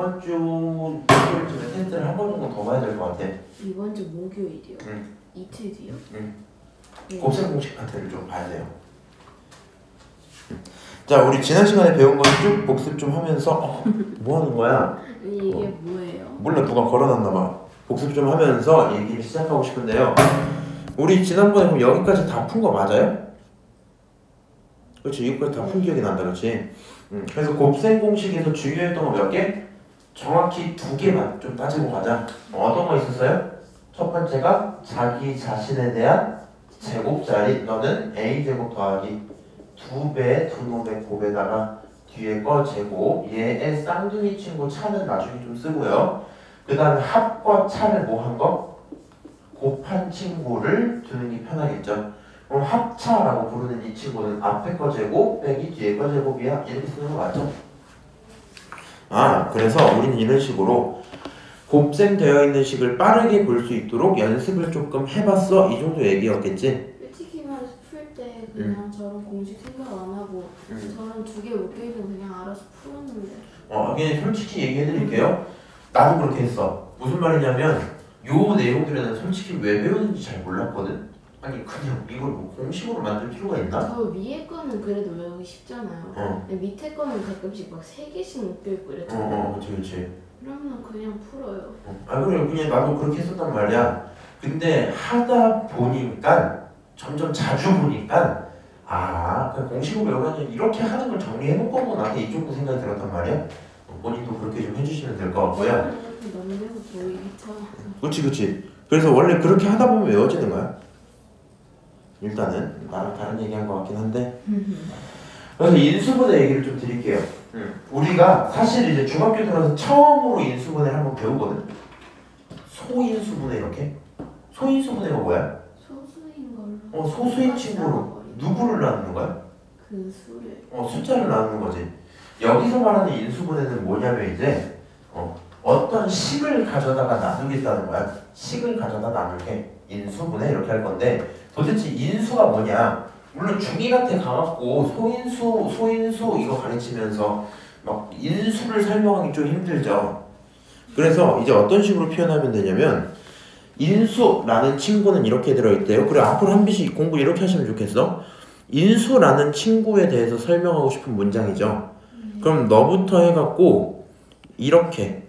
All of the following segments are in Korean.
이번 주 목요일쯤에 테스트를 한 번 정도 더 봐야 될 것 같아. 이번 주 목요일이요? 응. 이틀 뒤요? 응. 네. 곱셈 공식 파트를 좀 봐야 돼요. 자, 우리 지난 시간에 배운 거 쭉 복습 좀 하면서 뭐 하는 거야? 아니 이게 뭐예요? 몰라, 누가 걸어놨나 봐. 복습 좀 하면서 얘기를 시작하고 싶은데요. 우리 지난번에 그럼 여기까지 다 푼 거 맞아요? 그렇지, 여기까지 다 푼 기억이 난다, 그렇지? 그래서 곱셈 공식에서 중요했던 거 몇 개? 정확히 2개만 좀 따지고 가자. 어떤 거 있었어요? 첫 번째가 자기 자신에 대한 제곱자리, 너는 a제곱 더하기 2배 두 놈의 곱에다가 뒤에 거 제곱, 얘의 쌍둥이 친구 차는 나중에 좀 쓰고요. 그 다음에 합과 차를 뭐 한 거? 곱한 친구를 두는 게 편하겠죠. 그럼 합차라고 부르는 이 친구는 앞에 거 제곱 빼기 뒤에 거 제곱이야. 이렇게 쓰는 거 맞죠? 아, 그래서 우리는 이런 식으로 곱셈되어 있는 식을 빠르게 볼 수 있도록 연습을 조금 해봤어. 이 정도 얘기였겠지? 솔직히 말해서 풀 때 그냥 저런 공식 생각 안 하고 저런 2개 묶여있는 그냥 알아서 풀었는데 그냥 솔직히 얘기해드릴게요. 나도 그렇게 했어. 무슨 말이냐면 요 내용들은 솔직히 왜 배우는지 잘 몰랐거든. 아니 그냥 이걸 뭐 공식으로 만들 필요가 있나? 저 위에 거는 그래도 외우기 쉽잖아요. 근데 밑에 거는 가끔씩 막 3개씩 묶여있고 이랬잖아요. 그치. 그러면 그냥 풀어요. 그래, 그냥 나도 그렇게 했었단 말이야. 근데 하다 보니까 점점 자주 보니까 그냥 공식으로 외우면 이렇게 하는 걸 정리해놓은 거구나. 이 정도 생각이 들었단 말이야. 본인도 그렇게 좀 해주시면 될 것 같고요. 너무 보이기 참. 그치. 그래서 원래 그렇게 하다 보면 외워지는 거야. 일단은 나랑 다른 얘기한 것 같긴 한데. 그래서 인수분해 얘기를 좀 드릴게요. 우리가 사실 이제 중학교 들어서 처음으로 인수분해를 한번 배우거든. 소인수분해 이렇게. 소인수분해가 뭐야? 소수인 걸로. 소수인 친구로 누구를 나누는 거야? 그 수를. 숫자를 나누는 거지. 여기서 말하는 인수분해는 뭐냐면 이제 어떤 식을 가져다가 나누겠다는 거야. 식을 가져다 나눌게. 인수분해 이렇게 할 건데 도대체 인수가 뭐냐? 물론 중2한테 가갖고 소인수 이거 가르치면서 막 인수를 설명하기 좀 힘들죠. 그래서 이제 어떤 식으로 표현하면 되냐면 인수라는 친구는 이렇게 들어있대요. 그래, 앞으로 한 비씩 공부 이렇게 하시면 좋겠어. 인수라는 친구에 대해서 설명하고 싶은 문장이죠. 그럼 너부터 해갖고 이렇게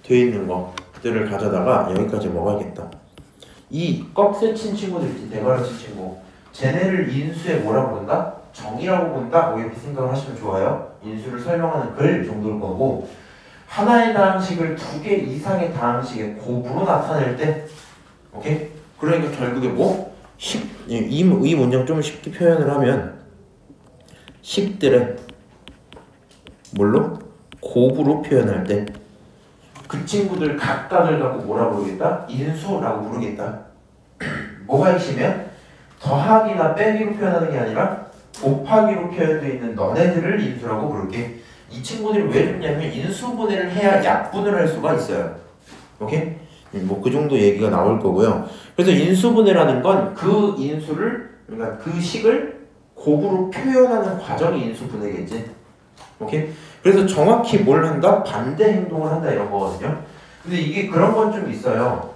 돼 있는 것들을 가져다가 여기까지 먹어야겠다. 이 꺽쇠 친 친구들 있지, 대가리 친 친구. 쟤네를 인수에 뭐라고 부른다? 정이라고 본다? 뭐 이렇게 생각을 하시면 좋아요. 인수를 설명하는 글 정도일 거고, 하나의 다항식을 2개 이상의 다항식의 곱으로 나타낼 때, 오케이? 그러니까 결국에 뭐? 이 문장 좀 쉽게 표현을 하면 식들의 뭘로? 곱으로 표현할 때 그 친구들 각각을 갖고 뭐라 부르겠다? 인수라고 부르겠다. 뭐가 핵심이야? 더하기나 빼기로 표현하는 게 아니라 곱하기로 표현되어 있는 너네들을 인수라고 부를게. 이 친구들이 왜 좋냐면 인수분해를 해야 약분을 할 수가 있어요. 오케이? 뭐 그 정도 얘기가 나올 거고요. 그래서 인수분해라는 건 그 인수를, 그러니까 그 식을 곱으로 표현하는 과정이 인수분해겠지. 오케이? 그래서 정확히 뭘 한다? 반대 행동을 한다 이런 거거든요. 근데 이게 그런 건 좀 있어요.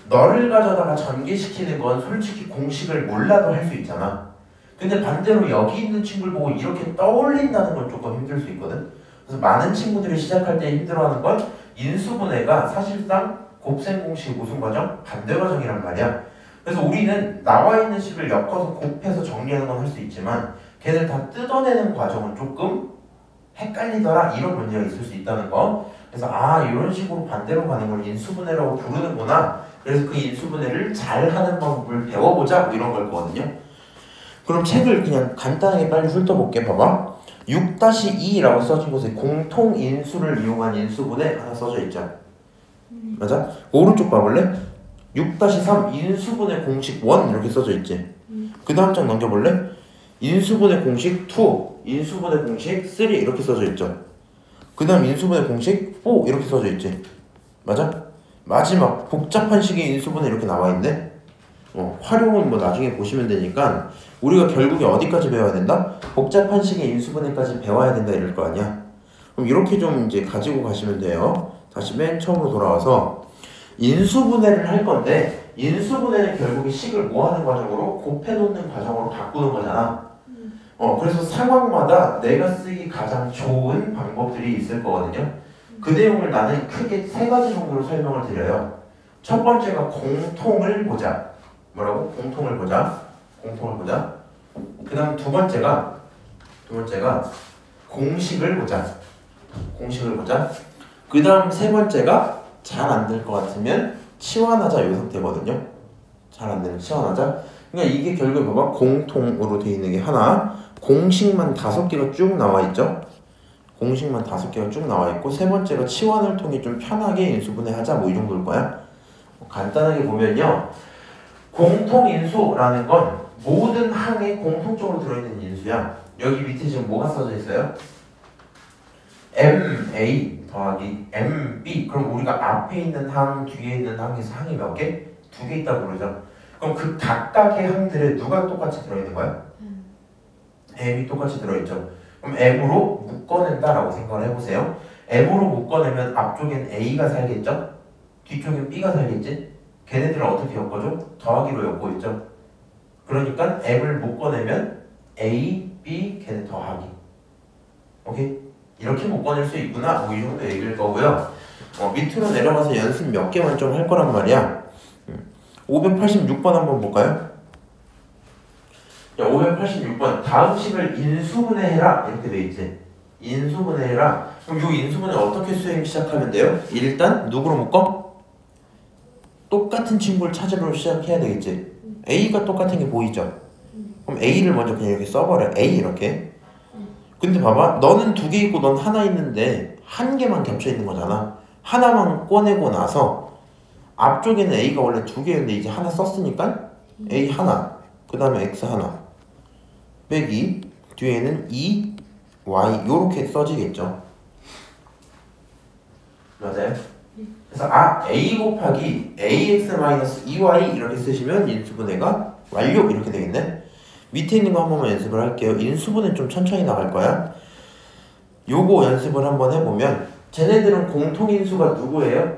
너를 가져다가 전개시키는 건 솔직히 공식을 몰라도 할 수 있잖아. 근데 반대로 여기 있는 친구를 보고 이렇게 떠올린다는 건 조금 힘들 수 있거든. 그래서 많은 친구들이 시작할 때 힘들어하는 건 인수분해가 사실상 곱셈 공식 무슨 과정? 반대 과정이란 말이야. 그래서 우리는 나와 있는 식을 엮어서 곱해서 정리하는 건 할 수 있지만 걔를 다 뜯어내는 과정은 조금 헷갈리더라 이런 문제가 있을 수 있다는 거. 그래서 이런 식으로 반대로 가는 걸 인수분해라고 부르는구나. 그래서 그 인수분해를 잘하는 방법을 배워보자 뭐 이런 걸 거거든요. 그럼 책을 그냥 간단하게 빨리 훑어볼게. 봐봐. 6-2라고 써진 곳에 공통인수를 이용한 인수분해 하나 써져 있죠. 맞아? 오른쪽 봐볼래? 6-3 인수분해 공식 1 이렇게 써져 있지. 그 다음 장 넘겨볼래? 인수분해 공식 2, 인수분해 공식 3 이렇게 써져 있죠. 그 다음 인수분해 공식 4 이렇게 써져 있지. 맞아? 마지막 복잡한 식의 인수분해 이렇게 나와 있네. 활용은 뭐 나중에 보시면 되니까 우리가 결국에 어디까지 배워야 된다? 복잡한 식의 인수분해까지 배워야 된다 이럴 거 아니야. 그럼 이렇게 좀 이제 가지고 가시면 돼요. 다시 맨 처음으로 돌아와서 인수분해를 할 건데 인수분해는 결국에 식을 뭐 하는 과정으로? 곱해놓는 과정으로 바꾸는 거잖아. 그래서 상황마다 내가 쓰기 가장 좋은 방법들이 있을 거거든요. 그 내용을 나는 크게 세 가지 정도로 설명을 드려요. 첫 번째가 공통을 보자. 뭐라고? 공통을 보자. 공통을 보자. 그 다음 두 번째가 공식을 보자. 공식을 보자. 그 다음 세 번째가 잘 안 될 것 같으면 치환하자 이 상태거든요. 잘 안 되면 치환하자. 그러니까 이게 결국에 봐봐. 공통으로 되어 있는 게 하나. 공식만 5개가 쭉 나와 있죠. 공식만 5개가 쭉 나와 있고 세 번째가 치환을 통해 좀 편하게 인수분해하자 뭐 이 정도일 거야. 간단하게 보면요. 공통인수라는 건 모든 항에 공통적으로 들어있는 인수야. 여기 밑에 지금 뭐가 써져 있어요? MA 더하기 MB. 그럼 우리가 앞에 있는 항, 뒤에 있는 항에서 항이 몇 개? 2개 있다고 그러죠. 그럼 그 각각의 항들에 누가 똑같이 들어있는 거야? M이 똑같이 들어있죠. 그럼 M으로 묶어낸다라고 생각을 해보세요. M으로 묶어내면 앞쪽엔 A가 살겠죠? 뒤쪽엔 B가 살겠지? 걔네들은 어떻게 엮어줘? 더하기로 엮고 있죠. 그러니까 M을 묶어내면 A, B, 걔네 더하기. 오케이? 이렇게 묶어낼 수 있구나. 뭐 이 정도 얘기일 거고요. 밑으로 내려가서 연습 몇 개만 좀 할 거란 말이야. 586번 한번 볼까요? 자, 586번. 다음 식을 인수분해해라. 이렇게 돼 있지. 인수분해해라. 그럼 이 인수분해 어떻게 수행 시작하면 돼요? 일단 누구로 묶어? 똑같은 친구를 찾으러 시작해야 되겠지. A가 똑같은 게 보이죠? 그럼 A를 먼저 그냥 이렇게 써버려. A 이렇게. 근데 봐봐. 너는 2개 있고 넌 하나 있는데 한 개만 겹쳐 있는 거잖아. 하나만 꺼내고 나서 앞쪽에는 A가 원래 2개였는데 이제 하나 썼으니까 A 하나. 그 다음에 X 하나. 빼기 뒤에는 2, Y 요렇게 써지겠죠. 맞아요? 그래서 A 곱하기 AX-2Y 이렇게 쓰시면 인수분해가 완료 이렇게 되겠네. 밑에 있는 거 한 번만 연습을 할게요. 인수분해 좀 천천히 나갈 거야. 요거 연습을 한번 해보면 쟤네들은 공통인수가 누구예요?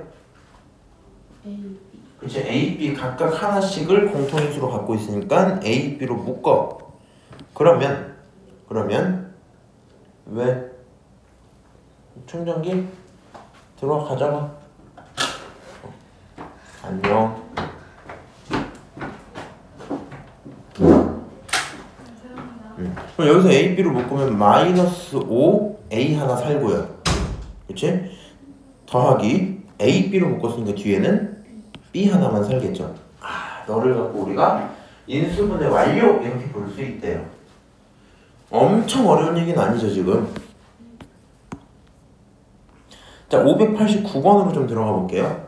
그치? A, B 각각 하나씩을 공통인수로 갖고 있으니까 A, B로 묶어. 그러면 왜? 충전기 들어와 가져가. 안녕. 그럼 여기서 A, B로 묶으면 마이너스 5 A 하나 살고요. 그치? 더하기 A, B로 묶었으니까 뒤에는 B 하나만 살겠죠. 너를 갖고 우리가 인수분해 완료 이렇게 볼 수 있대요. 엄청 어려운 얘기는 아니죠 지금. 자 589번으로 좀 들어가 볼게요.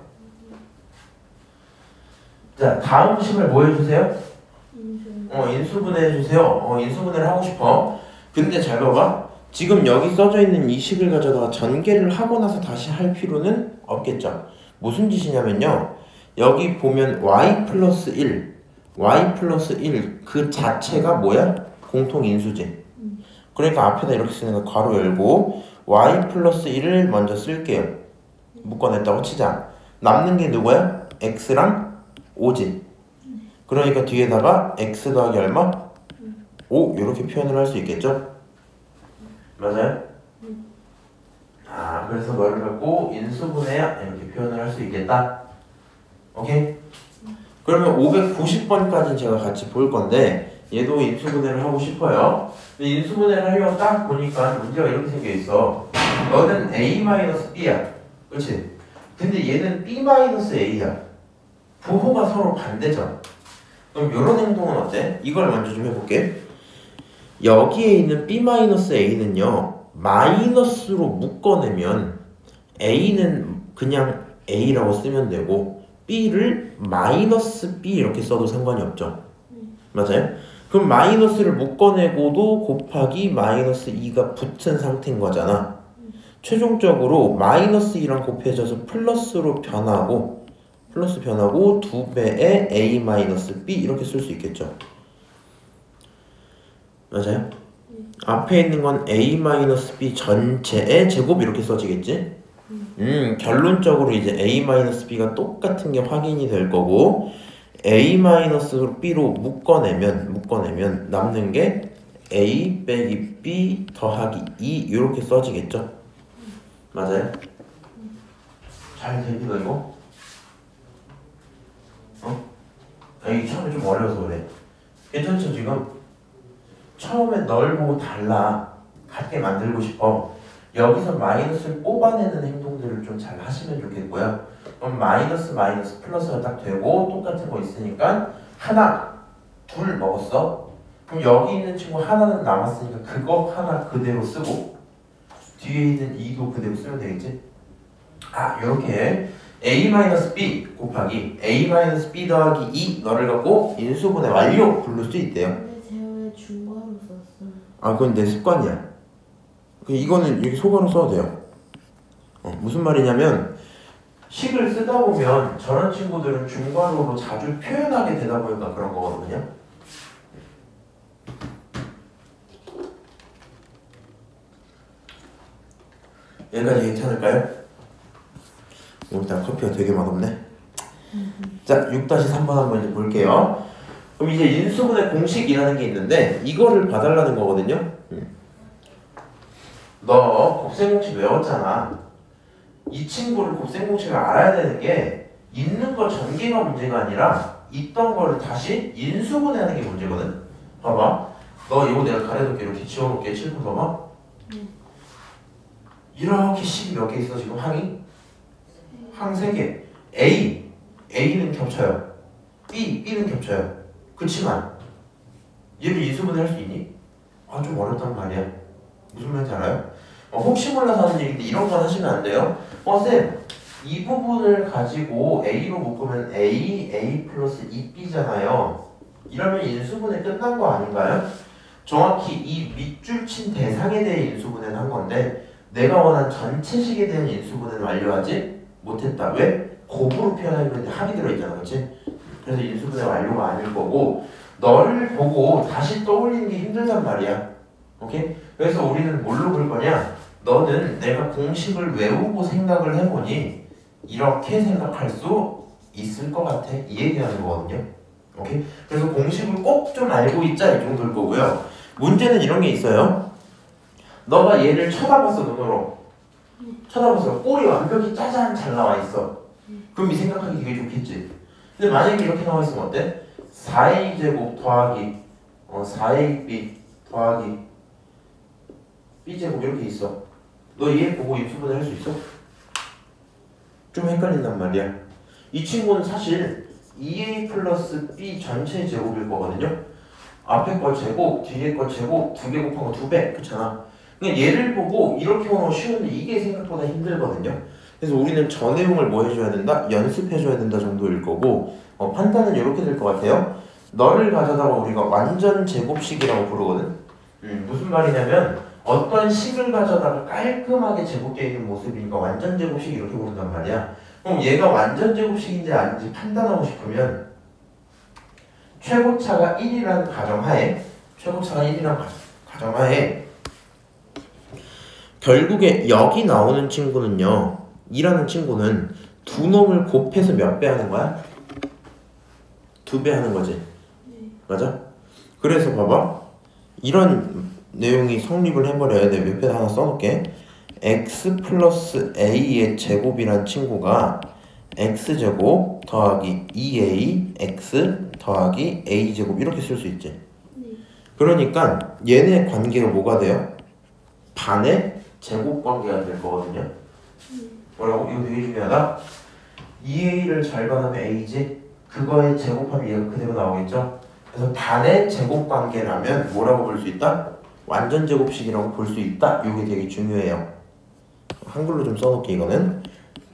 자 다음 식을 뭐 해주세요? 인수분해 해주세요. 인수분해를 하고 싶어. 근데 잘 봐봐. 지금 여기 써져 있는 이 식을 가져다가 전개를 하고 나서 다시 할 필요는 없겠죠. 무슨 짓이냐면요. 여기 보면 y 플러스 1 그 자체가 뭐야? 공통인수지. 그러니까 앞에다 이렇게 쓰는 거 괄호 열고 y 플러스 1을 먼저 쓸게요. 묶어냈다고 치자. 남는 게 누구야? x랑 5지. 그러니까 뒤에다가 x 더하기 얼마? 5 이렇게 표현을 할 수 있겠죠? 맞아요? 그래서 너를 갖고 인수분해야 이렇게 표현을 할 수 있겠다. 오케이? 그러면 590번까지는 제가 같이 볼 건데 얘도 인수분해를 하고 싶어요. 근데 인수분해를 하려고 딱 보니까 문제가 이렇게 생겨 있어. 너는 A-B야. 그렇지? 근데 얘는 B-A야. 부호가 서로 반대죠. 그럼 이런 행동은 어때? 이걸 먼저 좀 해볼게. 여기에 있는 B-A는요 마이너스로 묶어내면 A는 그냥 A라고 쓰면 되고 B를 마이너스 B 이렇게 써도 상관이 없죠. 맞아요? 그럼 마이너스를 묶어내고도 곱하기 마이너스 2가 붙은 상태인 거잖아. 최종적으로 마이너스 2랑 곱해져서 플러스로 변하고 플러스 변하고 2배의 a 마이너스 b 이렇게 쓸 수 있겠죠. 맞아요? 앞에 있는 건 a 마이너스 b 전체의 제곱 이렇게 써지겠지? 결론적으로 이제 a 마이너스 b가 똑같은 게 확인이 될 거고 a 마이너스 b로 묶어내면 남는 게 a 빼기 b 더하기 2 이렇게 써지겠죠? 맞아요? 잘 됩니다 이거? 이게 처음에 좀 어려워서 그래. 괜찮죠 지금? 처음에 널 보고 같게 만들고 싶어. 여기서 마이너스를 뽑아내는 행동들을 좀 잘 하시면 좋겠고요. 그럼 마이너스 플러스가 딱 되고 똑같은 거 있으니까 하나, 둘 먹었어. 그럼 여기 있는 친구 하나는 남았으니까 그거 하나 그대로 쓰고 뒤에 있는 2도 그대로 쓰면 되겠지? 요렇게 a-b 곱하기 a-b 더하기 2 너를 갖고 인수분해 완료 부를 수 있대요. 근데 제가 왜 중괄호 썼어요? 그건 내 습관이야. 이거는 여기 소괄호 써도 돼요. 무슨 말이냐면 식을 쓰다 보면 저런 친구들은 중괄호로 자주 표현하게 되다 보니까 그런 거거든요. 여기까지 괜찮을까요? 오늘따라 커피가 되게 맛없네. 자, 6-3번 한번 이제 볼게요. 그럼 이제 인수분해 공식이라는 게 있는데 이거를 봐달라는 거거든요. 너 곱셈공식 외웠잖아. 이 친구를 곱셈공식을 알아야 되는 게 있는 거 전개가 문제가 아니라 있던 거를 다시 인수분해하는 게 문제거든. 봐봐. 너 이거 내가 가려놓게 이렇게 지워놓게 7번 봐봐. 이렇게 식이 몇 개 있어 지금 항이? 항 3개. A는 겹쳐요. B는 겹쳐요. 그치만 얘를 인수분해 할 수 있니? 좀 어렵단 말이야. 무슨 말인지 알아요? 혹시 몰라서 하는 얘기인데 이런 건 하시면 안 돼요. 쌤, 이 부분을 가지고 A로 묶으면 A 플러스 2B잖아요. 이러면 인수분해 끝난 거 아닌가요? 정확히 이 밑줄 친 대상에 대해 인수분해는 한 건데 내가 원한 전체식에 대한 인수분해는 완료하지 못했다. 왜? 곱으로 표현하기로 했는데 합이 들어있잖아. 그치? 그래서 인수분해 완료가 아닐 거고 너를 보고 다시 떠올리는 게 힘들단 말이야. 오케이? 그래서 우리는 뭘로 볼 거냐? 너는 내가 공식을 외우고 생각을 해보니 이렇게 생각할 수 있을 것 같아. 이 얘기하는 거거든요. 오케이? 그래서 공식을 꼭 좀 알고 있자 이 정도일 거고요. 문제는 이런 게 있어요. 너가 얘를 쳐다봤어 눈으로. 쳐다봤어. 꼴이 완벽히 짜잔 잘 나와 있어. 그럼 이 생각하기 되게 좋겠지. 근데 만약에 이렇게 나와 있으면 어때? 4a제곱 더하기 4ab 더하기 b제곱 이렇게 있어. 너 얘 보고 인수분해 할 수 있어? 좀 헷갈린단 말이야. 이 친구는 사실 2a 플러스 b 전체 제곱일 거거든요. 앞에 거 제곱, 뒤에 거 제곱, 2개 곱한 거 2배. 그렇잖아. 그러니까 얘를 보고 이렇게 보면 쉬운데 이게 생각보다 힘들거든요. 그래서 우리는 저 내용을 뭐 해줘야 된다? 연습해줘야 된다 정도일 거고 판단은 이렇게 될 것 같아요. 너를 가져다가 우리가 완전 제곱식이라고 부르거든. 무슨 말이냐면 어떤 식을 가져다가 깔끔하게 제곱되어 있는 모습이니까 완전 제곱식 이렇게 부른단 말이야. 그럼 얘가 완전 제곱식인지 아닌지 판단하고 싶으면 최고차가 1이라는 가정하에 결국에 여기 나오는 친구는요. 2라는 친구는 두 놈을 곱해서 몇 배 하는 거야? 2배 하는 거지. 맞아? 그래서 봐봐. 이런 내용이 성립을 해버려야 돼. 몇 배 하나 써놓을게. x 플러스 a의 제곱이란 친구가 x제곱 더하기 2a x 더하기 a제곱 이렇게 쓸 수 있지. 그러니까 얘네 관계가 뭐가 돼요? 반의 제곱 관계가 될 거거든요. 뭐라고? 이거 되게 중요하다. 2a를 절반하면 a지? 그거의 제곱하면 얘가 그대로 나오겠죠? 그래서 반의 제곱 관계라면 뭐라고 볼 수 있다? 완전 제곱식이라고 볼 수 있다. 이게 되게 중요해요. 한글로 좀 써놓게. 이거는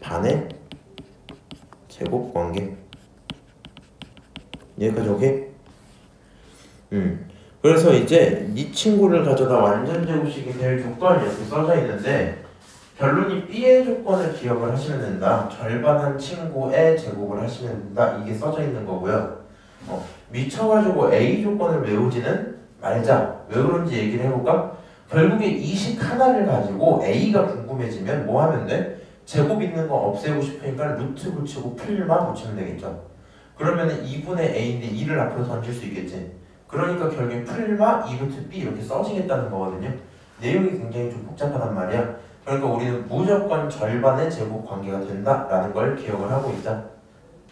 반의 제곱 관계. 여기까지 오케이? 그래서 이제 이 친구를 가져다 완전 제곱식이 될 조건이 이렇게 써져 있는데 결론이 B의 조건을 기억을 하시면 된다. 절반한 친구의 제곱을 하시면 된다. 이게 써져 있는 거고요. 미쳐가지고 A 조건을 외우지는 말자. 왜 그런지 얘기를 해볼까? 결국에 이 식 하나를 가지고 A가 궁금해지면 뭐 하면 돼? 제곱 있는 거 없애고 싶으니까 루트 붙이고 풀만 붙이면 되겠죠. 그러면 2분의 A인데 2를 앞으로 던질 수 있겠지. 그러니까 결국에 풀마 2루트 B 이렇게 써지겠다는 거거든요. 내용이 굉장히 좀 복잡하단 말이야. 그러니까 우리는 무조건 절반의 제곱 관계가 된다라는 걸 기억을 하고 있자.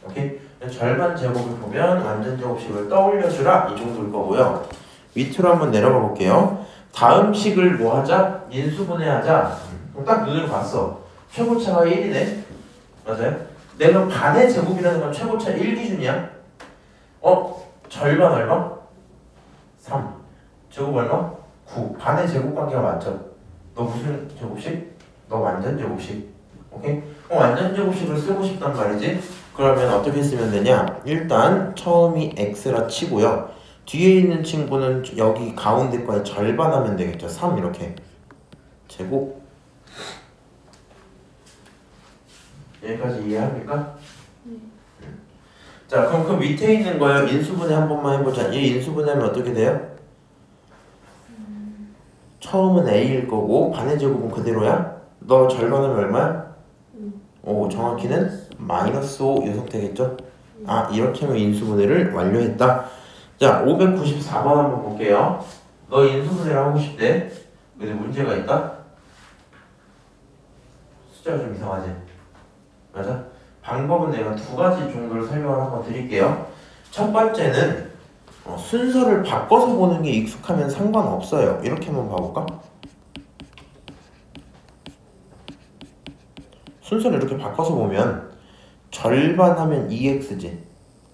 오케이? 절반 제곱을 보면 완전 제곱식을 떠올려주라 이 정도일 거고요. 밑으로 한번 내려가 볼게요. 다음 식을 뭐 하자? 인수분해하자. 그럼 딱 눈을 봤어. 최고차가 1이네. 맞아요? 내가 반의 제곱이라는 건 최고차 1 기준이야. 절반 얼마? 3. 제곱 얼마? 9. 반의 제곱 관계가 맞죠? 너 무슨 제곱식? 너 완전 제곱식. 오케이? 완전 제곱식을 쓰고 싶단 말이지. 그러면 어떻게 쓰면 되냐? 일단 처음이 x라 치고요. 뒤에 있는 친구는 여기 가운데 거에 절반하면 되겠죠. 3 이렇게. 제곱. 여기까지 이해합니까? 자, 그럼 그 밑에 있는 거요. 인수분해 한 번만 해보자. 얘 인수분해하면 어떻게 돼요? 처음은 A일 거고 반의 제곱은 그대로야? 너 절반하면 얼마야? 오, 정확히는 마이너스 5 요속 되겠죠? 아, 이렇게 하면 인수분해를 완료했다. 자, 594번 한번 볼게요. 너 인수분해를 하고 싶대. 근데 문제가 있다? 숫자가 좀 이상하지? 맞아? 방법은 내가 두 가지 정도를 설명을 한번 드릴게요. 첫 번째는 순서를 바꿔서 보는 게 익숙하면 상관없어요. 이렇게 한번 봐볼까? 순서를 이렇게 바꿔서 보면 절반하면 2x지.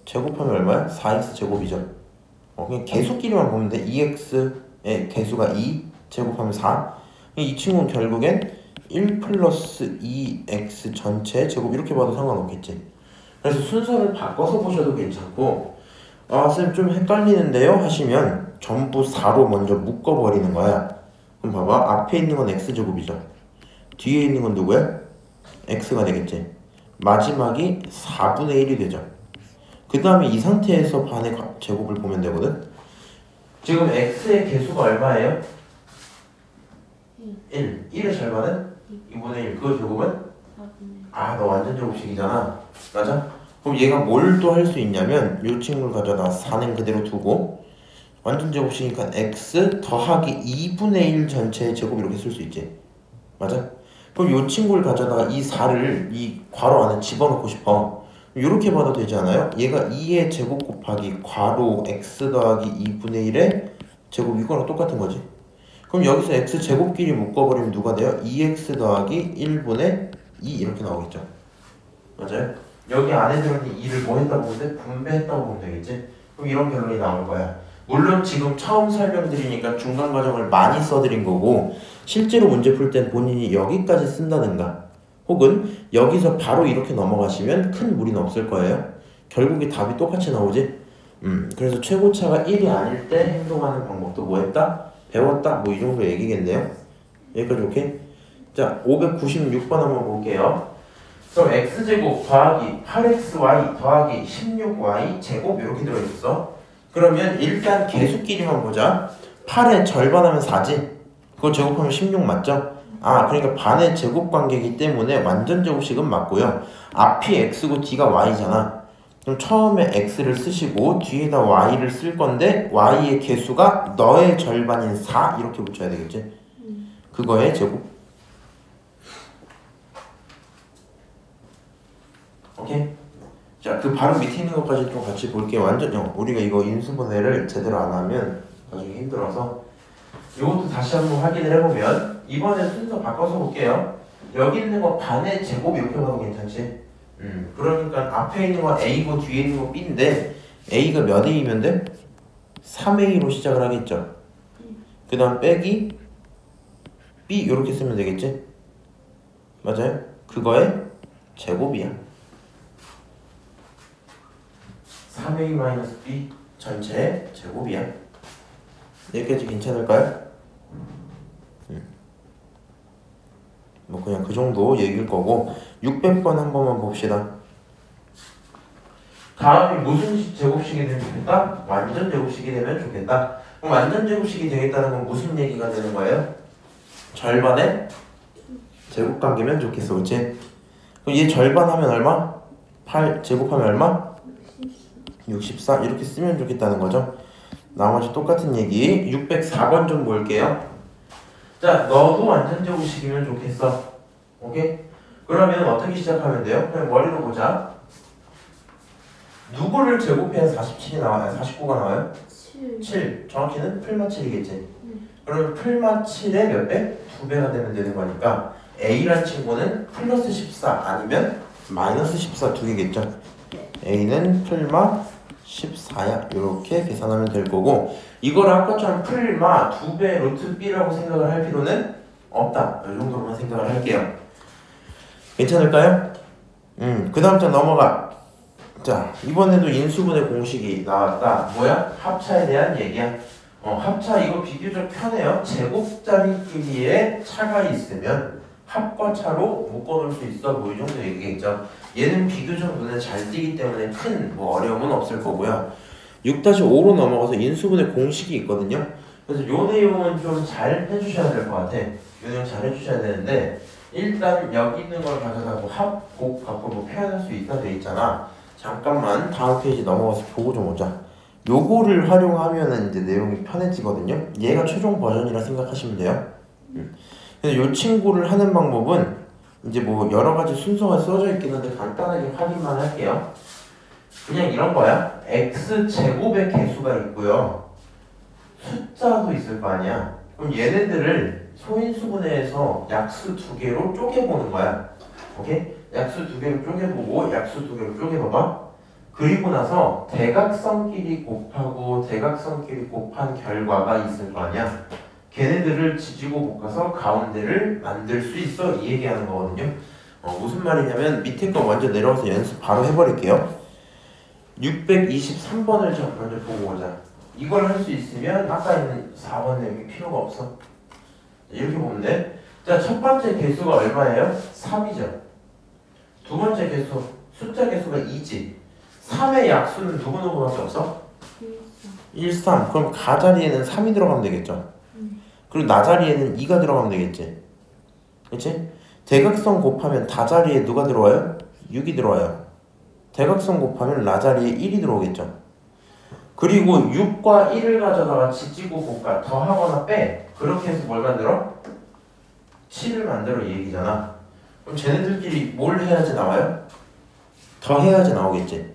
제곱하면 얼마야? 4x 제곱이죠. 그냥 개수끼리만 보면 돼. 2x의 개수가 2, 제곱하면 4. 이 친구는 결국엔 1 플러스 2x 전체 제곱 이렇게 봐도 상관없겠지. 그래서 순서를 바꿔서 보셔도 괜찮고 쌤 좀 헷갈리는데요? 하시면 전부 4로 먼저 묶어버리는 거야. 그럼 봐봐. 앞에 있는 건 x제곱이죠. 뒤에 있는 건 누구야? x가 되겠지. 마지막이 4분의 1이 되죠. 그 다음에 이 상태에서 반의 제곱을 보면 되거든. 지금 x의 개수가 얼마예요? 1. 1의 절반은? 2분의 1. 그 제곱은? 아, 너 완전 제곱식이잖아. 맞아? 그럼 얘가 뭘 또 할 수 있냐면 이 친구를 가져다 4는 그대로 두고 완전 제곱식이니까 x 더하기 2분의 1 전체의 제곱 이렇게 쓸 수 있지. 맞아? 그럼 이 친구를 가져다가 이 4를 이 괄호 안에 집어넣고 싶어. 이렇게 봐도 되지 않아요? 얘가 2의 제곱 곱하기 괄호 x 더하기 2분의 1의 제곱 이거랑 똑같은 거지. 그럼 여기서 x 제곱끼리 묶어버리면 누가 돼요? 2x 더하기 1분의 2 이렇게 나오겠죠. 맞아요? 여기 안에 들어있는 2를 뭐 했다고 보면 돼? 분배했다고 보면 되겠지? 그럼 이런 결론이 나올 거야. 물론 지금 처음 설명드리니까 중간 과정을 많이 써드린 거고 실제로 문제 풀 땐 본인이 여기까지 쓴다든가 혹은 여기서 바로 이렇게 넘어가시면 큰 무리는 없을 거예요. 결국에 답이 똑같이 나오지? 그래서 최고차가 1이 아닐 때 행동하는 방법도 뭐 했다? 배웠다? 뭐 이 정도 얘기겠네요. 여기까지 오케이? 자, 596번 한번 볼게요. 그럼 x제곱 더하기 8xy 더하기 16y 제곱 이렇게 들어있어. 그러면 일단 개수끼리만 보자. 8의 절반하면 4지? 그거 제곱하면 16 맞죠? 아, 그러니까 반의 제곱 관계이기 때문에 완전 제곱식은 맞고요. 앞이 x고 뒤가 y잖아. 그럼 처음에 x를 쓰시고 뒤에다 y를 쓸 건데 y의 개수가 너의 절반인 4 이렇게 붙여야 되겠지? 그거의 제곱. 오케이? 자, 그 바로 밑에 있는 것까지 좀 같이 볼게요. 완전요. 우리가 이거 인수분해를 제대로 안 하면 나중에 힘들어서 이것도 다시 한번 확인을 해보면 이번에 순서 바꿔서 볼게요. 여기 있는 거 반의 제곱 이렇게 봐도 괜찮지? 그러니까 앞에 있는 건 A고 뒤에 있는 건 B인데 A가 몇 A면 돼? 3A로 시작을 하겠죠. 그 다음 빼기 B 이렇게 쓰면 되겠지? 맞아요? 그거의 제곱이야. 3A-B 전체의 제곱이야. 여기까지 괜찮을까요? 뭐 그냥 그 정도 얘기일 거고 600번 한 번만 봅시다. 다음이 무슨 제곱식이 되면 좋겠다? 완전 제곱식이 되면 좋겠다. 그럼 완전 제곱식이 되겠다는 건 무슨 얘기가 되는 거예요? 절반의 제곱관계면 좋겠어, 그치? 그럼 얘 절반 하면 얼마? 8 제곱하면 얼마? 64 이렇게 쓰면 좋겠다는 거죠. 나머지 똑같은 얘기 604번 좀 볼게요. 자, 너도 완전 제곱식이면 좋겠어. 오케이? 그러면 어떻게 시작하면 돼요? 그냥 머리로 보자. 누구를 제곱해야 47이 나와요? 49가 나와요? 7. 정확히는 풀마 7이겠지. 그러면 풀마 7의 몇 배? 2배가 되면 되는 거니까 A란 친구는 플러스 14 아니면 마이너스 14 두 개겠죠. A는 풀마 14야. 이렇게 계산하면 될 거고 이거를 아까처럼 풀마 2배 루트 B라고 생각을 할 필요는 없다. 이 정도로만 생각을 할게요. 괜찮을까요? 그 다음 장 넘어가. 자, 이번에도 인수분해 공식이 나왔다. 뭐야? 합차에 대한 얘기야. 합차 이거 비교적 편해요. 제곱자리끼리의 차가 있으면 합과 차로 묶어놓을 수 있어. 뭐 이 정도 얘기겠죠. 얘는 비교적 눈에 잘 띄기 때문에 큰 뭐 어려움은 없을 거고요. 6-5로 넘어가서 인수분해 공식이 있거든요. 그래서 요 내용은 좀 잘 해주셔야 될 것 같아. 요 내용 잘 해주셔야 되는데 일단 여기 있는 걸 가져다 뭐 합, 곱 갖고 뭐 표현할 수 있다 돼 있잖아. 잠깐만 다음 페이지 넘어가서 보고 좀 오자. 요거를 활용하면은 이제 내용이 편해지거든요. 얘가 최종 버전이라 생각하시면 돼요. 근데 요 친구를 하는 방법은 이제 뭐 여러 가지 순서가 써져 있긴 한데 간단하게 확인만 할게요. 그냥 이런 거야. x 제곱의 개수가 있고요. 숫자도 있을 거 아니야. 그럼 얘네들을 소인수분해에서 약수 두 개로 쪼개보는 거야. 오케이? 약수 두 개로 쪼개보고 약수 두 개로 쪼개봐봐. 그리고 나서 대각선끼리 곱하고 대각선끼리 곱한 결과가 있을 거 아니야. 걔네들을 지지고 볶아서 가운데를 만들 수 있어. 이 얘기하는 거거든요. 무슨 말이냐면 밑에 거 먼저 내려와서 연습 바로 해버릴게요. 623번을 좀 먼저 보고 오자. 이걸 할 수 있으면 아까 있는 4번 내용이 필요가 없어. 이렇게 보면 돼. 자, 첫 번째 개수가 얼마예요? 3이죠. 두 번째 개수, 숫자 개수가 2지. 3의 약수는 누구누구밖에 없어? 1, 3. 그럼 가 자리에는 3이 들어가면 되겠죠. 그리고 나 자리에는 2가 들어가면 되겠지. 그치? 대각선 곱하면 다 자리에 누가 들어와요? 6이 들어와요. 대각선 곱하면 나 자리에 1이 들어오겠죠. 그리고 6과 1을 가져다가 지지고 볶아 더하거나 빼. 그렇게 해서 뭘 만들어? 7을 만들어 이 얘기잖아. 그럼 쟤네들끼리 뭘 해야지 나와요? 더 해야지 나오겠지.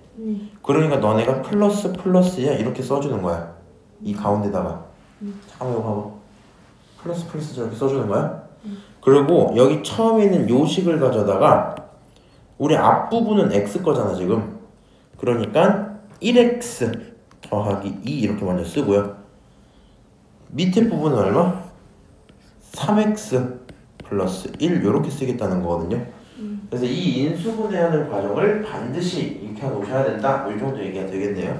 그러니까 너네가 플러스 플러스야 이렇게 써주는 거야. 이 가운데다가. 잠깐만 이거 봐봐. 플러스 플러스 저렇게 써주는 거야. 그리고 여기 처음에 있는 요식을 가져다가 우리 앞부분은 x 거잖아 지금. 그러니까 1x 더하기 2 이렇게 먼저 쓰고요. 밑에 부분은 얼마? 3x 플러스 1 이렇게 쓰겠다는 거거든요. 그래서 이 인수분해하는 과정을 반드시 익혀 놓으셔야 된다. 이 정도 얘기가 되겠네요.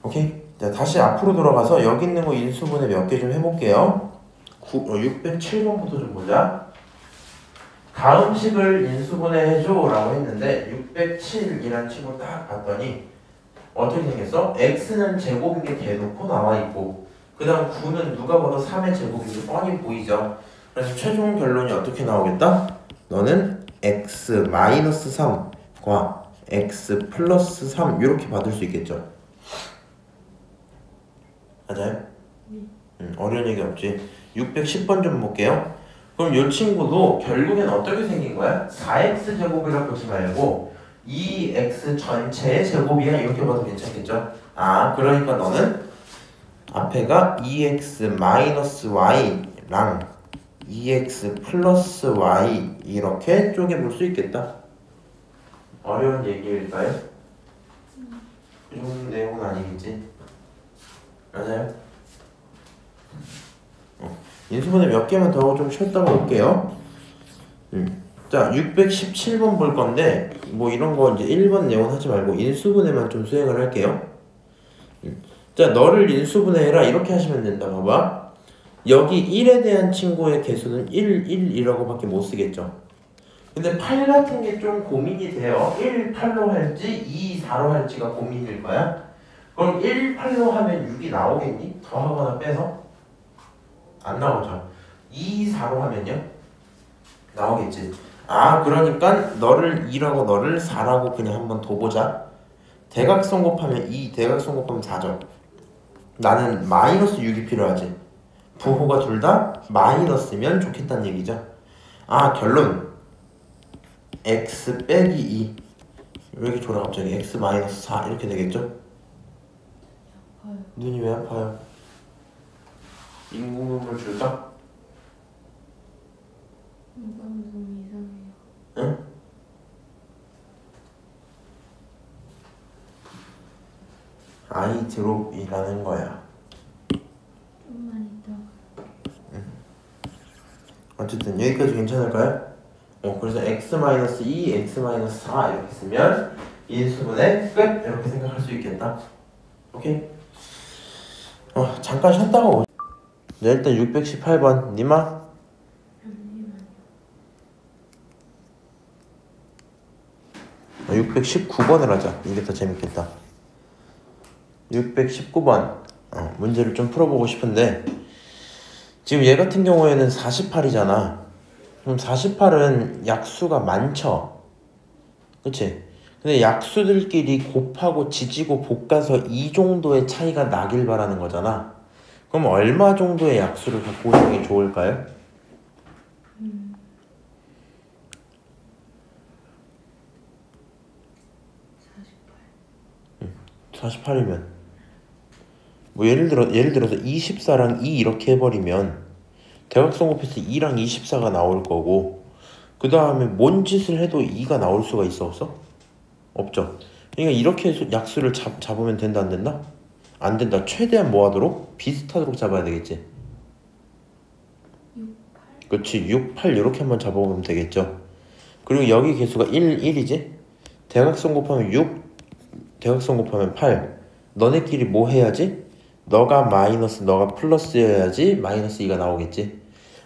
오케이? 자, 다시 앞으로 돌아가서 여기 있는 거 인수분해 몇 개 좀 해볼게요. 607번부터 좀 보자. 다음 식을 인수분해 해줘 라고 했는데 607이란 식을 딱 봤더니 어떻게 생겼어? x는 제곱인 게 대놓고 나와있고 그 다음 9는 누가 봐도 3의 제곱인 게 뻔히 보이죠. 그래서 최종 결론이 어떻게 나오겠다? 너는 x-3과 x 플러스 3 이렇게 받을 수 있겠죠. 맞아요? 어려운 얘기 없지. 610번 좀 볼게요. 그럼 이 친구도 결국엔 어떻게 생긴 거야? 4x 제곱이라고 보지 말고 2x 전체의 제곱이야 이렇게 봐도 괜찮겠죠? 아, 그러니까 너는 앞에가 2x 마이너스 y랑 2x 플러스 y 이렇게 쪼개볼 수 있겠다. 어려운 얘기일까요? 이 정도 내용은 아니겠지? 맞아요? 인수분해 몇 개만 더 좀 쉬었다가 올게요. 자, 617번 볼 건데 뭐 이런 거 이제 1번 내용 하지 말고 인수분해만 좀 수행을 할게요. 자, 너를 인수분해해라 이렇게 하시면 된다. 봐봐. 여기 1에 대한 친구의 개수는 1, 1이라고 밖에 못 쓰겠죠. 근데 8 같은 게 좀 고민이 돼요. 1, 8로 할지 2, 4로 할지가 고민일 거야. 그럼 1, 8로 하면 6이 나오겠니? 더하거나 빼서? 안 나오죠. 2, 4로 하면요? 나오겠지. 아, 그러니까 너를 2라고 너를 4라고 그냥 한번 둬보자. 대각선 곱하면 2, 대각선 곱하면 4죠. 나는 마이너스 6이 필요하지. 부호가 둘 다 마이너스면 좋겠다는 얘기죠. 아, 결론 x 빼기 2. 왜 이렇게 졸아 갑자기? x 마이너스 4 이렇게 되겠죠? 아파요. 눈이 왜 아파요? 인공눈물 줄까? 인간눈 이상해요. 응? 아이 드롭이라는 거야. 좀만 이따가. 어쨌든 여기까지 괜찮을까요? 그래서 x-2, x-4 이렇게 쓰면 인수분해 끝! 이렇게 생각할 수 있겠다. 오케이? 잠깐 쉬었다가 오자. 네, 일단 618번 니마? 잠시만요. 619번을 하자. 이게 더 재밌겠다. 619번 문제를 좀 풀어보고 싶은데 지금 얘 같은 경우에는 48이잖아. 그럼 48은 약수가 많죠? 그치? 근데 약수들끼리 곱하고 지지고 볶아서 이 정도의 차이가 나길 바라는 거잖아. 그럼 얼마 정도의 약수를 갖고 오는 게 좋을까요? 48. 48이면 뭐 예를 들어서 24랑 2 이렇게 해버리면 대각선 곱해서 2랑 24가 나올 거고 그 다음에 뭔 짓을 해도 2가 나올 수가 있어 없어? 없죠. 그러니까 이렇게 해서 약수를 잡으면 된다 안 된다? 안 된다. 최대한 뭐 하도록? 비슷하도록 잡아야 되겠지. 6, 8. 그렇지. 6, 8 이렇게 한번 잡아보면 되겠죠. 그리고 여기 개수가 1, 1이지? 대각선 곱하면 6, 대각선 곱하면 8. 너네끼리 뭐 해야지? 너가 마이너스, 너가 플러스여야지 마이너스 2가 나오겠지.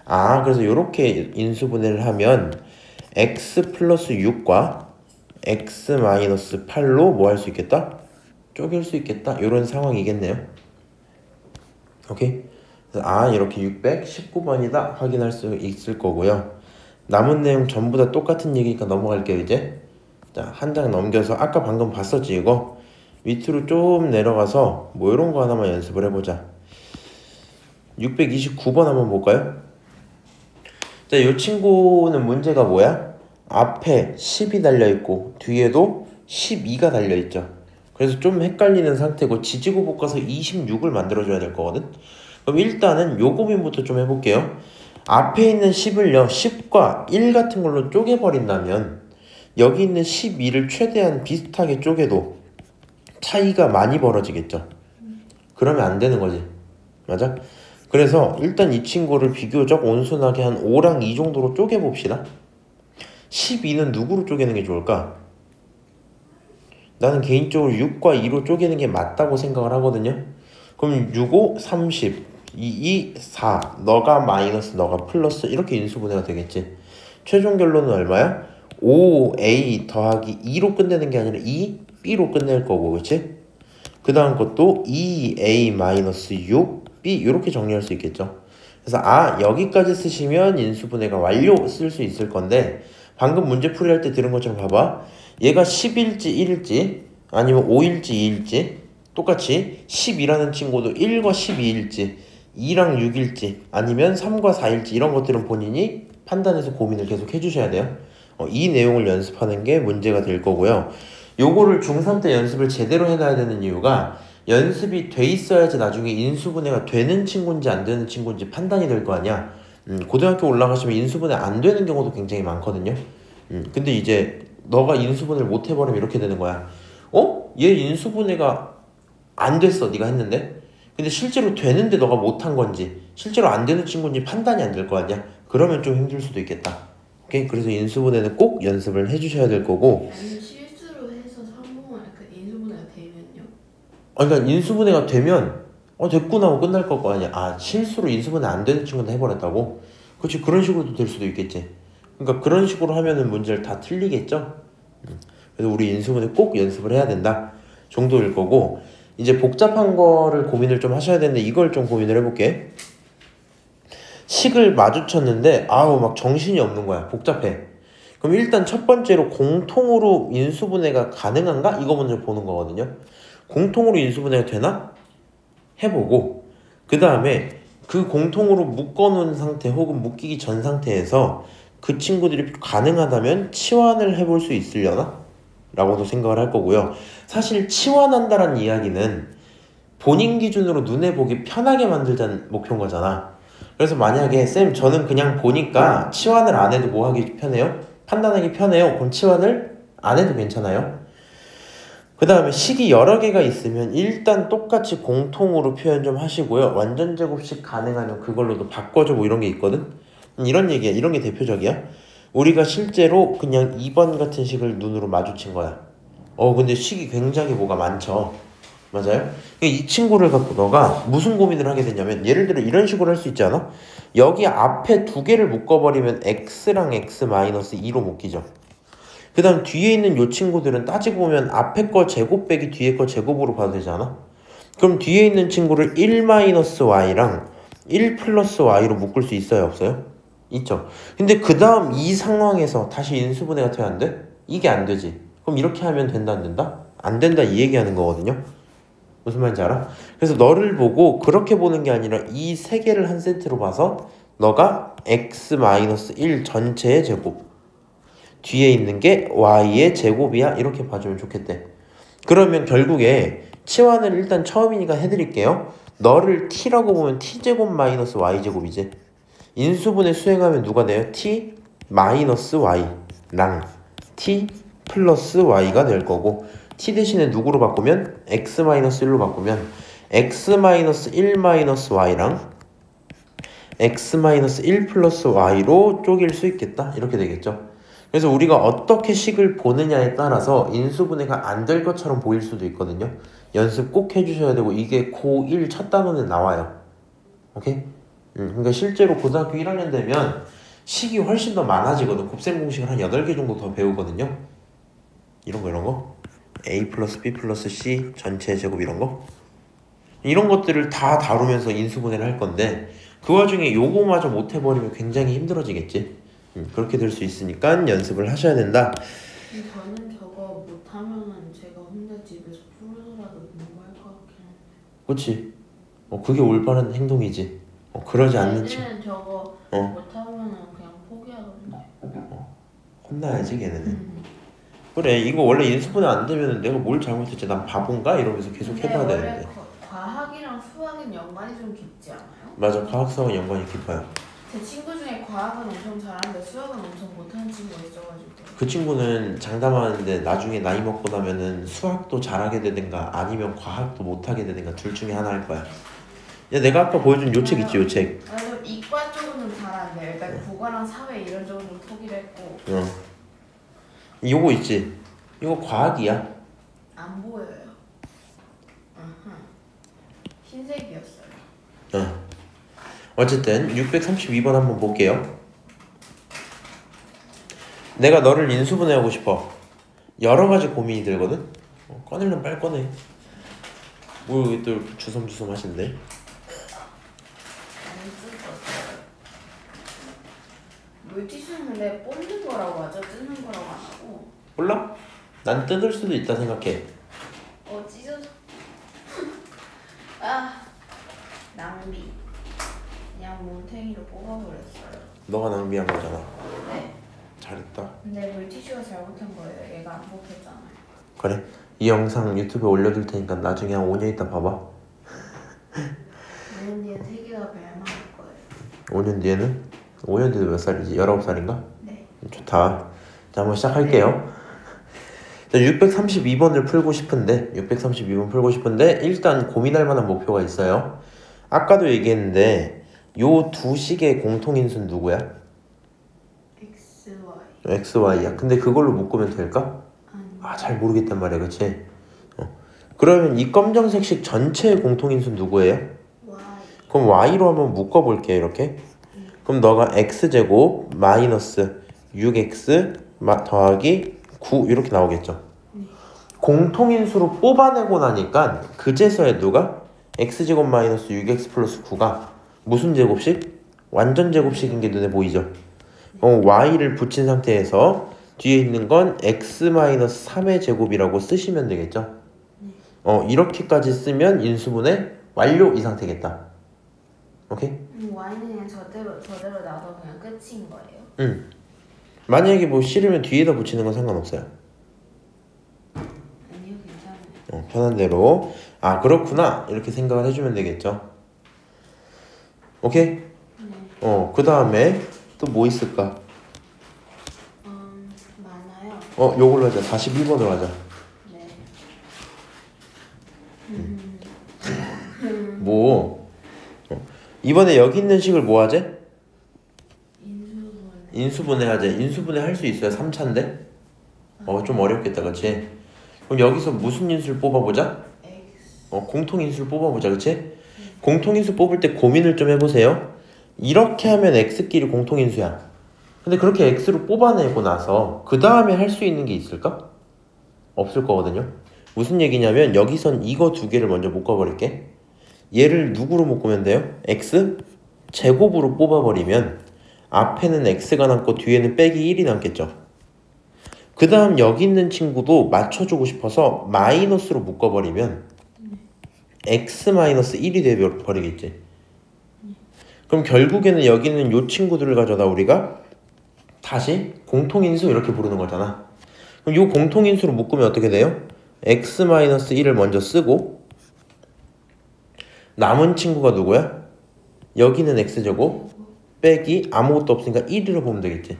아, 그래서 이렇게 인수분해를 하면 x 플러스 6과 x 마이너스 8로 뭐 할 수 있겠다? 쪼갤 수 있겠다. 이런 상황이겠네요. 오케이? 그래서 이렇게 619번이다 확인할 수 있을 거고요. 남은 내용 전부 다 똑같은 얘기니까 넘어갈게요. 이제 자, 한 장 넘겨서 아까 방금 봤었지 이거? 밑으로 좀 내려가서 뭐 이런 거 하나만 연습을 해보자. 629번 한번 볼까요? 자, 이 친구는 문제가 뭐야? 앞에 10이 달려있고 뒤에도 12가 달려있죠. 그래서 좀 헷갈리는 상태고 지지고 볶아서 26을 만들어줘야 될 거거든. 그럼 일단은 요 고민부터 좀 해볼게요. 앞에 있는 10을요 10과 1 같은 걸로 쪼개버린다면 여기 있는 12를 최대한 비슷하게 쪼개도 차이가 많이 벌어지겠죠. 그러면 안 되는 거지. 맞아? 그래서 일단 이 친구를 비교적 온순하게 한 5랑 2 정도로 쪼개봅시다. 12는 누구로 쪼개는 게 좋을까? 나는 개인적으로 6과 2로 쪼개는 게 맞다고 생각을 하거든요. 그럼 6, 5, 30, 2, 2, 4 너가 마이너스 너가 플러스 이렇게 인수분해가 되겠지. 최종 결론은 얼마야? 5a 더하기 2로 끝내는 게 아니라 2b로 끝낼 거고 그치? 그 다음 것도 2a 마이너스 6b 이렇게 정리할 수 있겠죠. 그래서 여기까지 쓰시면 인수분해가 완료 쓸 수 있을 건데 방금 문제 풀이할 때 들은 것처럼 봐봐. 얘가 10일지 1일지 아니면 5일지 2일지 똑같이 10이라는 친구도 1과 12일지 2랑 6일지 아니면 3과 4일지 이런 것들은 본인이 판단해서 고민을 계속 해주셔야 돼요. 이 내용을 연습하는 게 문제가 될 거고요. 요거를 중3 때 연습을 제대로 해놔야 되는 이유가 연습이 돼 있어야지 나중에 인수분해가 되는 친구인지 안 되는 친구인지 판단이 될 거 아니야. 고등학교 올라가시면 인수분해 안 되는 경우도 굉장히 많거든요. 근데 이제 너가 인수분해를 못 해버리면 이렇게 되는 거야. 얘 인수분해가 안 됐어 네가 했는데 근데 실제로 되는데 너가 못한 건지 실제로 안 되는 친구인지 판단이 안 될 거 아니야. 그러면 좀 힘들 수도 있겠다. 오케이? 그래서 인수분해는 꼭 연습을 해주셔야 될 거고. 아니 실수로 해서 성공을 인수분해가 되면요? 그러니까 인수분해가 되면 됐구나 하고 끝날 거 아니야. 아, 실수로 인수분해 안 되는 친구는 해버렸다고? 그렇지, 그런 식으로도 될 수도 있겠지. 그러니까 그런 식으로 하면은 문제를 다 틀리겠죠. 그래서 우리 인수분해 꼭 연습을 해야 된다 정도일 거고, 이제 복잡한 거를 고민을 좀 하셔야 되는데 이걸 좀 고민을 해볼게. 식을 마주쳤는데 아우 막 정신이 없는 거야. 복잡해. 그럼 일단 첫 번째로 공통으로 인수분해가 가능한가? 이거 먼저 보는 거거든요. 공통으로 인수분해가 되나? 해보고, 그 다음에 그 공통으로 묶어놓은 상태 혹은 묶이기 전 상태에서 그 친구들이 가능하다면 치환을 해볼 수 있으려나? 라고도 생각을 할 거고요. 사실 치환한다라는 이야기는 본인 기준으로 눈에 보기 편하게 만들자는 목표인 거잖아. 그래서 만약에 쌤 저는 그냥 보니까 치환을 안 해도 뭐 하기 편해요? 판단하기 편해요. 그럼 치환을 안 해도 괜찮아요. 그 다음에 식이 여러 개가 있으면 일단 똑같이 공통으로 표현 좀 하시고요. 완전 제곱식 가능하면 그걸로도 바꿔줘 뭐 이런 게 있거든. 이런 얘기야. 이런 게 대표적이야. 우리가 실제로 그냥 2번 같은 식을 눈으로 마주친 거야. 근데 식이 굉장히 뭐가 많죠. 맞아요? 이 친구를 갖고 너가 무슨 고민을 하게 되냐면, 예를 들어 이런 식으로 할 수 있지 않아? 여기 앞에 두 개를 묶어버리면 x랑 x-2로 묶이죠. 그 다음 뒤에 있는 요 친구들은 따지고 보면 앞에 거 제곱 빼기 뒤에 거 제곱으로 봐도 되지 않아? 그럼 뒤에 있는 친구를 1-y랑 1 플러스 y로 묶을 수 있어요, 없어요? 있죠. 근데 그 다음 이 상황에서 다시 인수분해가 돼야 안 돼? 이게 안 되지. 그럼 이렇게 하면 된다, 안 된다? 안 된다 이 얘기하는 거거든요. 무슨 말인지 알아? 그래서 너를 보고 그렇게 보는 게 아니라 이 세 개를 한 세트로 봐서 너가 x-1 전체의 제곱, 뒤에 있는 게 y의 제곱이야, 이렇게 봐주면 좋겠대. 그러면 결국에 치환을 일단 처음이니까 해드릴게요. 너를 t라고 보면 t제곱 마이너스 y제곱이지. 인수분해 수행하면 누가 돼요? t 마이너스 y랑 t 플러스 y가 될 거고, t 대신에 누구로 바꾸면 x 마이너스 1로 바꾸면 x 마이너스 1 마이너스 y랑 x 마이너스 1 플러스 y로 쪼갤 수 있겠다, 이렇게 되겠죠. 그래서 우리가 어떻게 식을 보느냐에 따라서 인수분해가 안 될 것처럼 보일 수도 있거든요. 연습 꼭 해주셔야 되고, 이게 고1 첫 단원에 나와요. 오케이? 그러니까 실제로 고등학교 1학년 되면 식이 훨씬 더 많아지거든. 곱셈 공식을 한 8개 정도 더 배우거든요. 이런 거 a 플러스 b 플러스 c 전체 제곱 이런 것들을 다 다루면서 인수분해를 할 건데, 그 와중에 요거마저 못 해버리면 굉장히 힘들어지겠지. 그렇게 될 수 있으니까 연습을 하셔야 된다. 저는 저거 못하면은 제가 혼자 집에서 풀어서라도 공부할 것 같긴 한데. 그렇지. 그게 올바른 행동이지. 그러지 않는 친구. 애들은 저거 못하면은 그냥 포기하던데. 혼나야지 걔네는. 그래, 이거 원래 인수분해 안 되면 내가 뭘 잘못했지, 난 바본가? 이러면서 계속 해봐야 되는데. 원래 과학이랑 수학은 연관이 좀 깊지 않아요? 맞아, 과학성은 연관이 깊어요. 제 친구 중에 과학은 엄청 잘하는데 수학은 엄청 못하는 친구가 있어가지고. 그 친구는 장담하는데 나중에 나이 먹고 나면은 수학도 잘하게 되든가 아니면 과학도 못하게 되든가 둘 중에 하나 할 거야. 야, 내가 아까 보여준 요 책 있지, 요 책. 좀 이과 쪽은 좀 잘하는데 일단 국어랑 사회 이런 쪽은 좀 포기를 했고. 요거 있지. 이거 과학이야. 안 보여요. 흰색이었어요. 어쨌든 632번 한번 볼게요. 내가 너를 인수분해하고 싶어. 여러 가지 고민이 들거든. 꺼내려면 빨리 꺼내. 뭐 여기 또 주섬주섬 하시는데. 물티슈는 왜 뽑는 거라고 하죠? 뜯는 거라고 안 하고. 몰라? 난 뜯을 수도 있다 생각해. 찢어져. 낭비. 그냥 뭉탱이로 뽑아버렸어요. 너가 낭비한 거잖아. 네. 잘했다. 근데 물티슈가 잘못한 거예요. 얘가 안 뽑혔잖아요. 그래. 이 영상 유튜브에 올려둘 테니까 나중에 한 5년 있다 봐봐. 5년 뒤에 세계가 멸망할 거예요. 5년 뒤에는? 5년 뒤에 몇 살이지? 19살인가? 네. 좋다. 자, 한번 시작할게요. 632번을 풀고 싶은데 일단 고민할 만한 목표가 있어요. 아까도 얘기했는데 요 두 식의 공통인수는 누구야? XY야. 근데 그걸로 묶으면 될까? 잘 모르겠단 말이야, 그치? 그러면 이 검정색식 전체의 공통인수는 누구예요? Y. 그럼 y로 한번 묶어볼게요. 이렇게. 그럼 너가 x제곱 마이너스 6x 더하기 9 이렇게 나오겠죠. 공통인수로 뽑아내고 나니까 그제서야 누가 x제곱 마이너스 6x 플러스 9가 무슨 제곱식? 완전 제곱식인 게 눈에 보이죠. y를 붙인 상태에서 뒤에 있는 건 x 마이너스 3의 제곱이라고 쓰시면 되겠죠. 이렇게까지 쓰면 인수분해 완료 이 상태겠다. 오케이? Y는 그냥 저대로 놔도 그냥 끝인 거예요? 응. 만약에 뭐 싫으면 뒤에다 붙이는 건 상관없어요. 아니요, 괜찮아요. 편한 대로. 아 그렇구나 이렇게 생각을 해주면 되겠죠. 오케이? 네. 그 다음에 또 뭐 있을까? 많아요. 요걸로 하자. 41번으로 하자. 네. 뭐 이번에 여기 있는 식을 뭐 하재? 인수분해 하재. 인수분해 할 수 있어요. 3차인데? 좀 어렵겠다 그치? 그럼 여기서 무슨 인수를 뽑아보자? X. 공통인수를 뽑아보자 그치? 공통인수 뽑을 때 고민을 좀 해보세요. 이렇게 하면 x끼리 공통인수야. 근데 그렇게 x로 뽑아내고 나서 그 다음에 할 수 있는 게 있을까? 없을 거거든요. 무슨 얘기냐면 여기선 이거 두 개를 먼저 묶어버릴게. 얘를 누구로 묶으면 돼요? x 제곱으로 뽑아버리면 앞에는 x가 남고 뒤에는 빼기 1이 남겠죠. 그 다음 여기 있는 친구도 맞춰주고 싶어서 마이너스로 묶어버리면 x 마이너스 1이 되어버리겠지. 그럼 결국에는 여기 있는 요 친구들을 가져다 우리가 다시 공통인수 이렇게 부르는 거잖아. 그럼 요 공통인수로 묶으면 어떻게 돼요? x 마이너스 1을 먼저 쓰고 남은 친구가 누구야? 여기는 x제곱 빼기 아무것도 없으니까 1이라 보면 되겠지.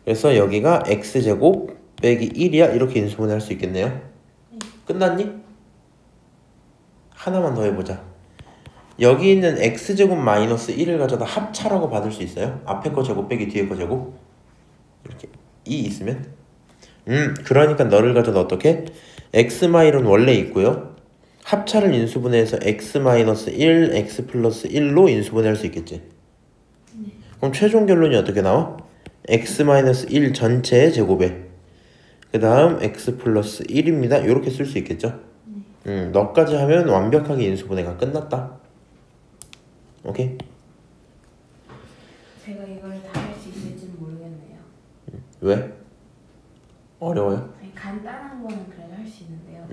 그래서 여기가 x제곱 빼기 1이야 이렇게 인수분해 할 수 있겠네요. 끝났니? 하나만 더 해보자. 여기 있는 x제곱 마이너스 1을 가져다 합차라고 받을 수 있어요? 앞에 거 제곱 빼기 뒤에 거 제곱 이렇게 2 있으면 그러니까 너를 가져다 어떻게? x 마일은 원래 있고요. 합차를 인수분해해서 x 마이너스 1, x 플러스 1로 인수분해할 수 있겠지. 그럼 최종 결론이 어떻게 나와? x 마이너스 1 전체의 제곱에 그 다음 x 플러스 1입니다. 이렇게 쓸 수 있겠죠. 너까지 하면 완벽하게 인수분해가 끝났다. 오케이? 제가 이걸 다 할 수 있을지는 모르겠네요. 왜? 어려워요? 아니, 간단한 거는 그래도 할 수 있는데요.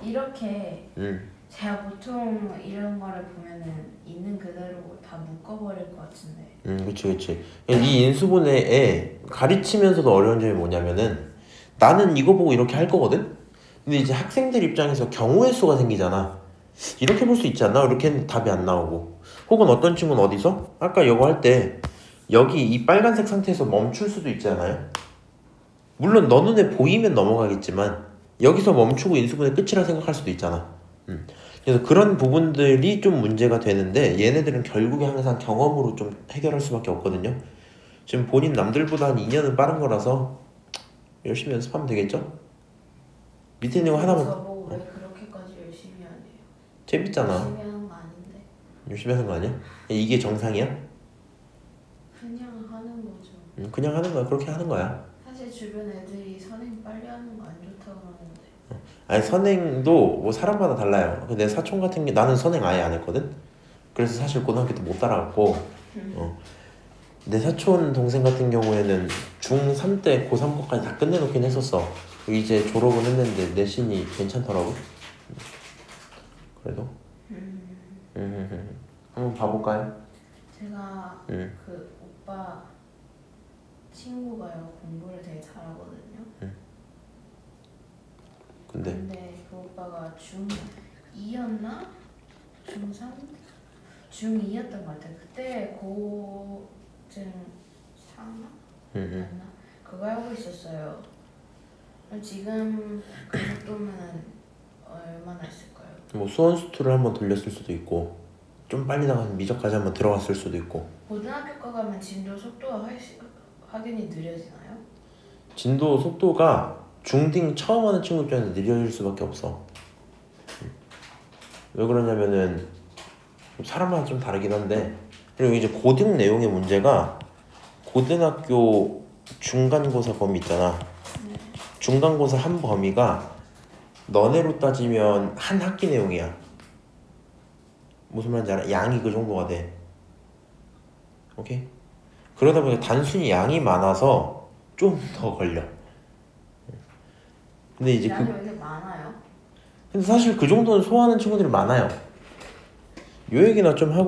이렇게 응. 제가 보통 이런 거를 보면은 있는 그대로 다 묶어버릴 것 같은데. 그치. 이 인수분해에 가르치면서도 어려운 점이 뭐냐면은 나는 이거 보고 이렇게 할 거거든? 근데 이제 학생들 입장에서 경우의 수가 생기잖아. 이렇게 볼 수 있지 않나? 이렇게는 답이 안 나오고. 혹은 어떤 친구는 어디서? 아까 이거 할 때 여기 이 빨간색 상태에서 멈출 수도 있잖아요. 물론 너 눈에 보이면 넘어가겠지만 여기서 멈추고 인수분해 끝이라 생각할 수도 있잖아. 그래서 그런 부분들이 좀 문제가 되는데 얘네들은 결국에 항상 경험으로 좀 해결할 수밖에 없거든요. 지금 본인 남들보다 한 2년은 빠른 거라서 열심히 연습하면 되겠죠? 밑에 있는 거 하나만. 저보고 왜 그렇게까지 열심히 하네요. 재밌잖아. 열심히 하는 거 아닌데. 열심히 하는 거 아니야? 이게 정상이야? 그냥 하는 거죠. 그냥 하는 거야. 그렇게 하는 거야. 사실 주변 애들이 선행 빨리 하는 거 안 좋다고 그러는데. 아니 선행도 뭐 사람마다 달라요. 근데 사촌 같은 게 나는 선행 아예 안 했거든. 그래서 사실 고등학교 때 못 따라갔고 내 사촌 동생 같은 경우에는 중3 때 고3 거까지 다 끝내놓긴 했었어. 이제 졸업은 했는데 내신이 괜찮더라고. 그래도 한번 봐볼까요? 제가 그 오빠 친구가요 공부를 되게 잘하거든요. 근데 그 오빠가 중2였나? 중3? 중2였던 것 같아요. 그때 고증 상하? 맞나? 그거 알고 있었어요. 지금 그 정도면 얼마나 있을까요? 뭐 수원수투를 한번 돌렸을 수도 있고 좀 빨리 나가면 미적까지 한번 들어갔을 수도 있고. 고등학교 거 가면 진도 속도가 확연히 느려지나요? 진도 속도가 중딩 처음 하는 친구 입장에서 느려질 수밖에 없어. 왜 그러냐면은 사람마다 좀 다르긴 한데, 그리고 이제 고등 내용의 문제가 고등학교 중간고사 범위 있잖아. 네. 중간고사 한 범위가 너네로 따지면 한 학기 내용이야. 무슨 말인지 알아? 양이 그 정도가 돼. 오케이? 그러다 보니까 단순히 양이 많아서 좀 더 걸려. 근데 이제 양이 왜 이렇게 많아요? 근데 사실 그 정도는 소화하는 친구들이 많아요. 요 얘기나 좀 하고